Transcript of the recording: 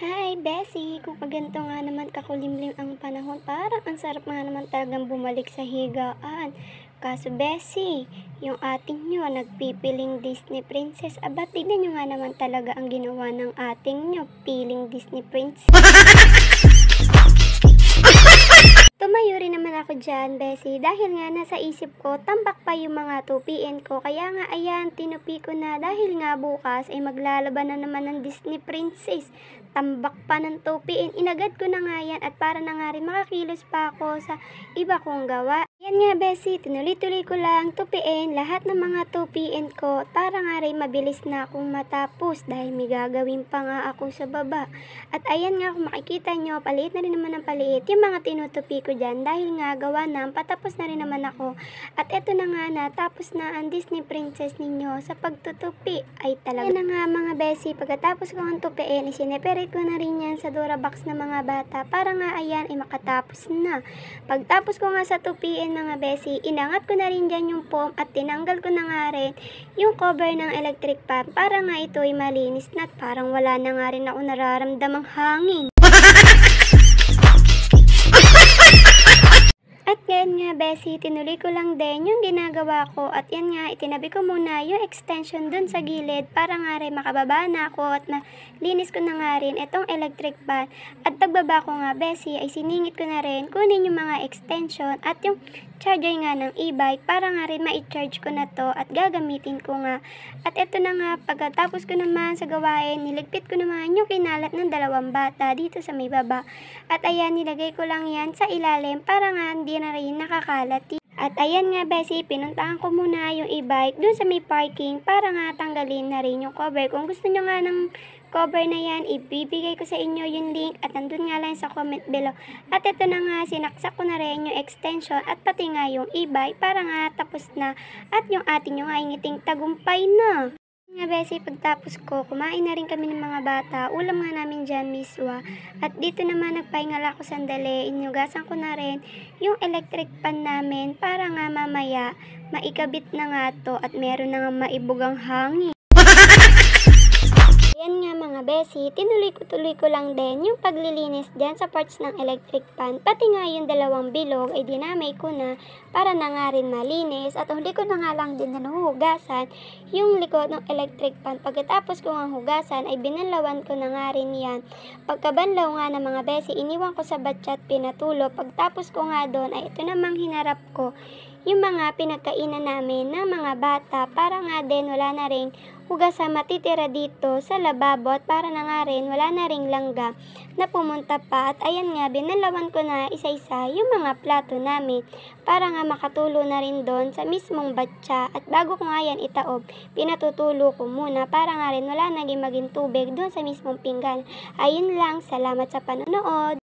Hi, Bessie! Kung kaganto nga naman kakulimlim ang panahon, parang ang sarap nga naman talagang bumalik sa higaan. Kaso, Bessie, yung ating nyo, nagpipiling Disney Princess. Aba, tignan nyo nga naman talaga ang ginawa ng ating nyo, piling Disney Princess. Tumayo rin naman ako dyan, Bessie, dahil nga nasa isip ko, tambak pa yung mga tupiin ko. Kaya nga, ayan, tinupi ko na dahil nga bukas ay maglalaban na naman ng Disney Princess. Tambak pa ng tupiin. Inagad ko na nga yan at para na nga rin makakilos pa ako sa iba kong gawa. Yan nga, Bessie, tinuloy-tuloy ko lang tupiin lahat ng mga tupiin ko para nga rin mabilis na akong matapos dahil may gagawin pa nga ako sa baba. At ayan nga, kung makikita nyo, paliit na rin naman ang paliit yung mga tinutupi ko dyan dahil nga gawa na, patapos na rin naman ako. At eto na nga na, tapos na ang Disney Princess ninyo sa pagtutupi. Ay talaga. Yan na nga mga Bessie, pagkatapos ko ang tupiin, isineperate ko na rin yan sa Durabox ng mga bata para nga ayan ay makatapos na. Pagtapos ko nga sa tupiin mga Bessie, inangat ko na rin dyan yung foam at tinanggal ko na nga rin yung cover ng electric fan para nga ito ay malinis na at parang wala na nga rin ako nararamdamang hangin. At ngayon nga, Bessie, tinuloy ko lang din yung ginagawa ko at yan nga, itinabi ko muna yung extension dun sa gilid para nga rin makababa na ako at linis ko na nga rin itong electric fan. At pagbaba ko nga, Bessie, ay siningit ko na rin kunin yung mga extension at yung charger nga ng e-bike para nga rin ma-charge ko na to at gagamitin ko nga. At eto na nga, pagkatapos ko naman sa gawain, niligpit ko naman yung kinalat ng dalawang bata dito sa may baba. At ayan, nilagay ko lang yan sa ilalim para nga hindi na rin nakakalat. At ayan nga, Bessie, pinuntahan ko muna yung e-bike dun sa may parking para nga tanggalin na rin yung cover. Kung gusto nyo nga ng cover na yan, ibibigay ko sa inyo yung link at nandun nga lang sa comment below. At ito na nga, sinaksak ko na rin yung extension at pati nga yung e-bike para nga tapos na at yung atin yung ngiting tagumpay na. Nga, Bessie, pagtapos ko, kumain na rin kami ng mga bata. Ulam nga namin dyan, miswa. At dito naman, nagpahinga ako sandali. Inugasan ko na rin yung electric pan namin para nga mamaya maikabit na nga to at meron na nga maibugang hangin. Yan nga mga Bessie, tinuloy ko lang din yung paglilinis dyan sa parts ng electric pan. Pati nga yung dalawang bilog ay dinamay ko na para na nga rin malinis. At huli ko na nga lang din na nahuhugasan yung likod ng electric pan. Pagkatapos ko nga hugasan ay binanlawan ko na nga rin yan. Pagkabanlaw nga ng mga Bessie, iniwan ko sa batya at pinatulo. Pagtapos ko nga doon ay ito namang hinarap ko yung mga pinagkainan namin ng mga bata para nga din wala na rin hugasan matitira dito sa lababo at para na nga rin wala na ring langga na pumunta pa. At ayan nga, binalawan ko na isa-isa yung mga plato namin para nga makatulo na rin doon sa mismong batya. At bago ko nga yan itaob, pinatutulo ko muna para nga rin wala naging maging tubig doon sa mismong pinggan. Ayun lang, salamat sa panonood.